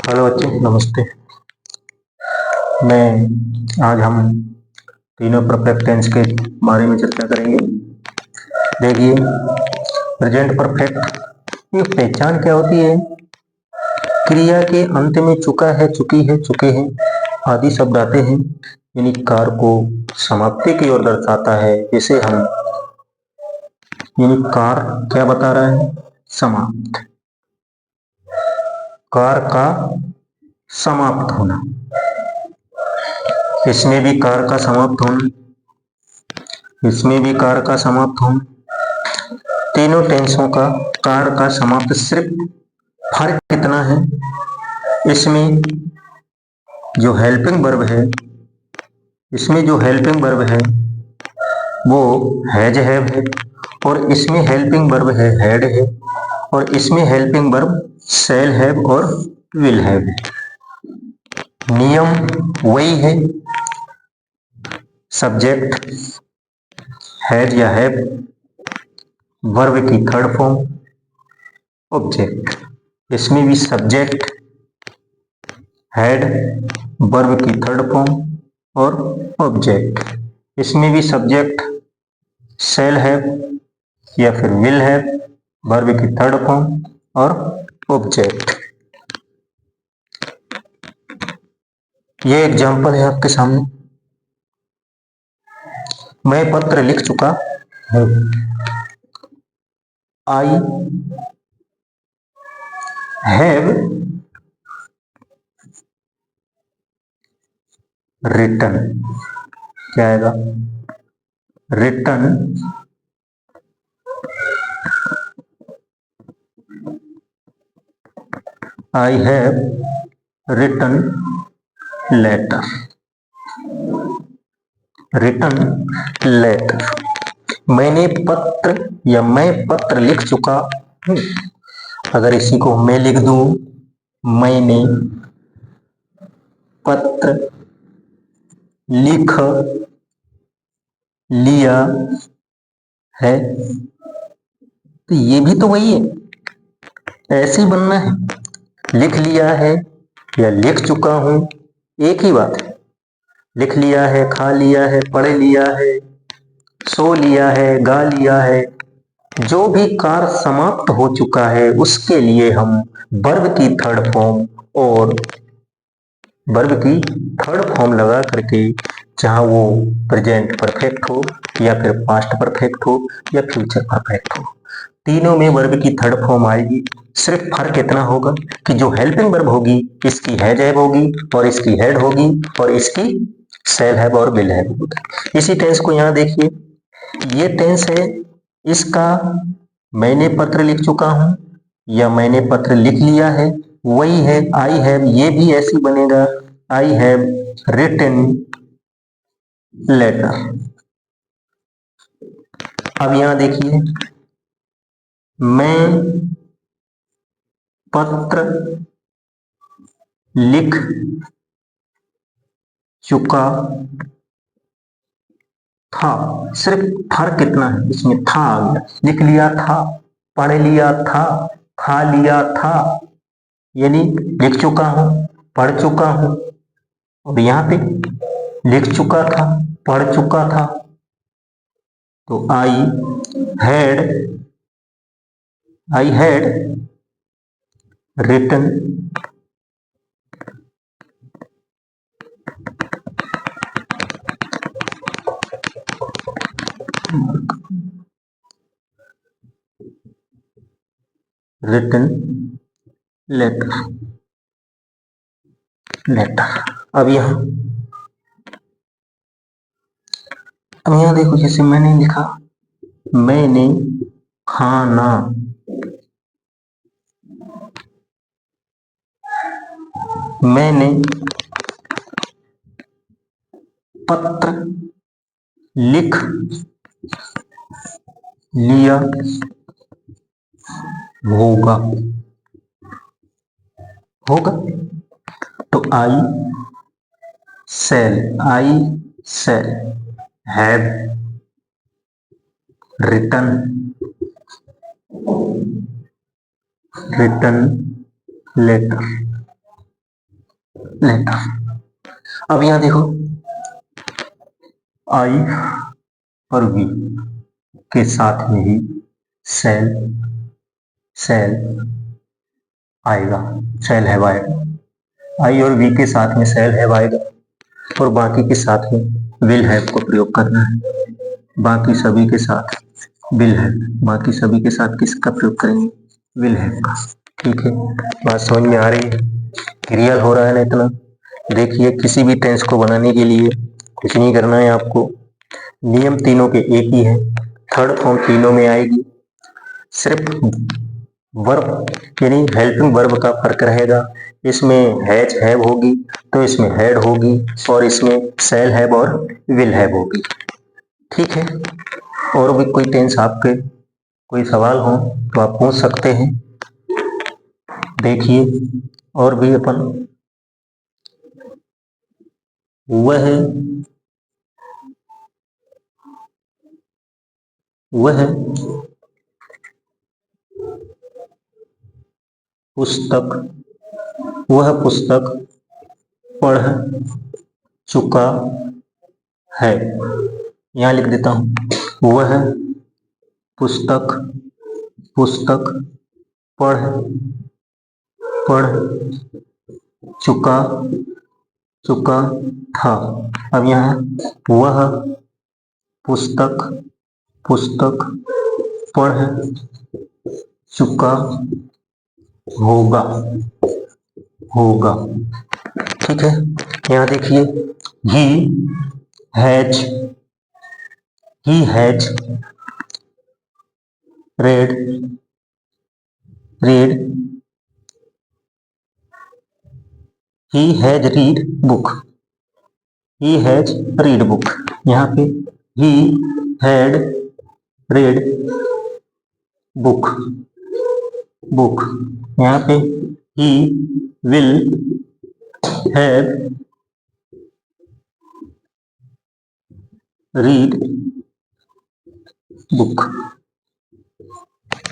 Hello बच्चे, नमस्ते। मैं आज हम तीनों परफेक्ट टेंस के बारे में चर्चा करेंगे। देखिए, प्रेजेंट परफेक्ट की पहचान क्या होती है? क्रिया के अंत में चुका है, चुकी है, चुके हैं आदि शब्द आते हैं, यानी कार्य को समाप्ति की ओर दर्शाता है। इसे हम यानी कार्य क्या बता रहा है? समाप्त, कार्य का समाप्त होना। इसमें भी कार्य का समाप्त होना, इसमें भी कार्य का समाप्त होना। तीनों टेंसों का कार्य का समाप्त, सिर्फ फर्क कितना है? इसमें जो हेल्पिंग वर्ब है, इसमें जो हेल्पिंग वर्ब है वो हैज हैव है, और इसमें हेल्पिंग वर्ब है हैड है, और इसमें हेल्पिंग वर्ब शैल हैव और विल हैव है। नियम वही है, सब्जेक्ट हैज या हैव, वर्ब की थर्ड फॉर्म ऑब्जेक्ट। इसमें भी सब्जेक्ट हैड, वर्ब की थर्ड फॉर्म और ऑब्जेक्ट। इसमें भी सब्जेक्ट शैल हैव या फिर विल हैव, वर्ब की थर्ड फॉर्म और ऑब्जेक्ट। ये एग्जांपल है आपके सामने। मैं पत्र लिख चुका हूं। आई हैव रिटन, क्या आएगा? Written I have written letter, written letter. मैंने पत्र या मैं पत्र लिख चुका हूं। अगर इसी को मैं लिख दूं, मैंने पत्र लिख लिया है, तो ये भी तो वही है, ऐसे ही बनना है। लिख लिया है या लिख चुका हूं, एक ही बात है। लिख लिया है, खा लिया है, पढ़ लिया है, सो लिया है, गा लिया है। जो भी कार्य समाप्त हो चुका है उसके लिए हम वर्ब की थर्ड फॉर्म और वर्ब की थर्ड फॉर्म लगा करके, चाहे वो प्रेजेंट परफेक्ट हो या फिर पास्ट परफेक्ट हो या फ्यूचर परफेक्ट हो, तीनों में वर्ब की थर्ड फॉर्म आएगी। सिर्फ फर्क इतना होगा कि जो हेल्पिंग वर्ब होगी इसकी हैज हैव होगी, और इसकी हैड होगी, और इसकी शैल हैव और विल हैव होगी। इसी टेंस को यहाँ देखिए, ये टेंस है इसका। मैंने पत्र लिख चुका हूं या मैंने पत्र लिख लिया है, वही है आई हैव। ये भी ऐसी बनेगा, आई हैव रिटन लेटर। अब यहां देखिए, मैं पत्र लिख चुका था। सिर्फ फर्क कितना है, इसमें था आ गया। लिख लिया था, पढ़ लिया था, खा लिया था, यानी लिख चुका हूं, पढ़ चुका हूं। और यहां पे लिख चुका था, पढ़ चुका था, तो had I had written written letter, letter. अब यहां देखो, जैसे मैंने लिखा, मैंने खाना मैंने पत्र लिख लिया होगा, होगा। तो आई सेल हैव रिटन लेटर। लेता। अब यहां देखो आई और वी के साथ में ही सेल सेल आएगा, सेल हैव आएगा। आई और वी के साथ में सेल हैव आएगा और बाकी के साथ में विल हैव को प्रयोग करना है। बाकी सभी के साथ विल हैव, बाकी सभी के साथ किसका प्रयोग करेंगे? विल हैव का। ठीक है, बात समझ में आ रही है? क्लियर हो रहा है ना इतना? देखिए किसी भी टेंस को बनाने के लिए कुछ नहीं करना है आपको, नियम तीनों के एक ही है, थर्ड फॉर्म तीनों में आएगी, सिर्फ वर्ब यानी हेल्पिंग वर्ब का फर्क रहेगा। इसमें हैज हैव होगी तो इसमें हैड होगी और इसमें सेल हैव और विल हैव होगी। ठीक है, और भी कोई टेंस आपके कोई सवाल हो तो आप पूछ सकते हैं। देखिए और भी अपन वह पुस्तक वह पुस्तक पढ़ चुका है। यहां लिख देता हूं, वह पुस्तक पढ़ चुका था। अब यहाँ वह पुस्तक पढ़ चुका होगा। ठीक है, यहाँ देखिए he has read he has read book। यहाँ पे he had read book। यहाँ पे he will have read book।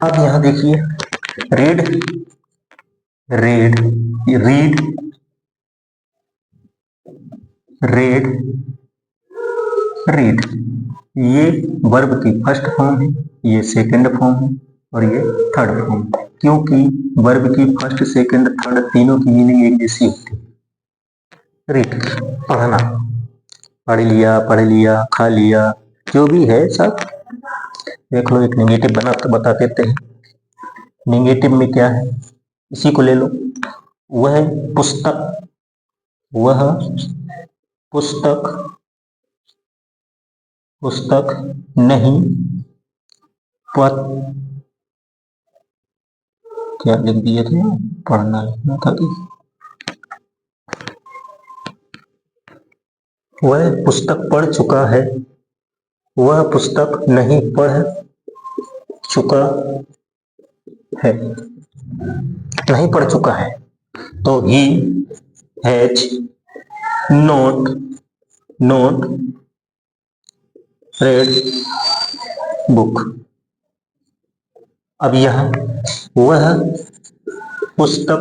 अब यहाँ देखिए रीड ये वर्ब की फर्स्ट फॉर्म है, ये सेकंड फॉर्म है और ये थर्ड फॉर्म है। क्योंकि वर्ब की फर्स्ट सेकंड थर्ड तीनों की मीनिंग एक जैसी होती है। रीड पढ़ना, पढ़ लिया, खा लिया, जो भी है सब। देख लो एक नेगेटिव बता देते हैं। नेगेटिव में क्या है, इसी को ले लो, वह पुस्तक नहीं क्या लिख दिए थे, पढ़ना लिखना था कि वह पुस्तक पढ़ चुका है, वह पुस्तक नहीं पढ़ चुका है, नहीं पढ़ चुका है तो he has not red book. अब यह वह पुस्तक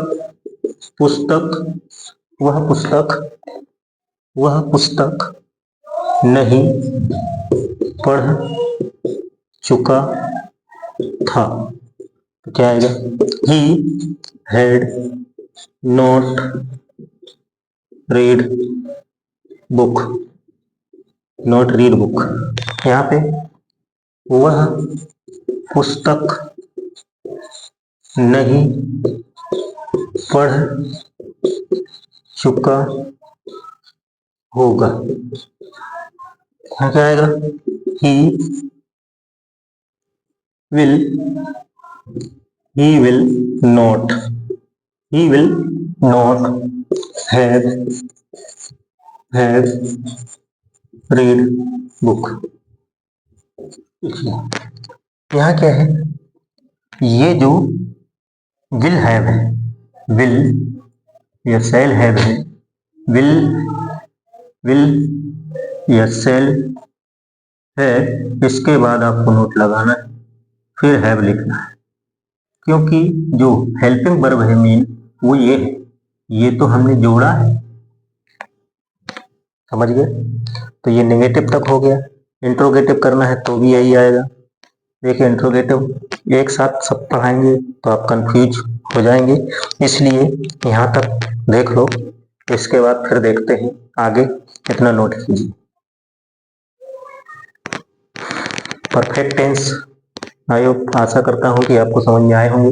नहीं पढ़ चुका था तो क्या आएगा? He had not read book. यहाँ पे वह पुस्तक नहीं पढ़ चुका होगा। यहाँ क्या आएगा? ही will not have read book। यहाँ क्या है, ये जो will have है, will या shall have है, will या shall है, इसके बाद आपको नोट लगाना है, फिर हैव लिखना है। क्योंकि जो हेल्पिंग वर्ब है मेन वो ये है, ये तो हमने जोड़ा है, समझ गए। तो ये नेगेटिव तक हो गया। इंट्रोगेटिव करना है तो भी यही आएगा। देखिए इंट्रोगेटिव एक साथ सब पढ़ाएंगे तो आप कंफ्यूज हो जाएंगे, इसलिए यहाँ तक देख लो, इसके बाद फिर देखते हैं आगे। इतना नोट कीजिए। परफेक्ट टेंस आशा करता हूँ कि आपको समझ में आए होंगे।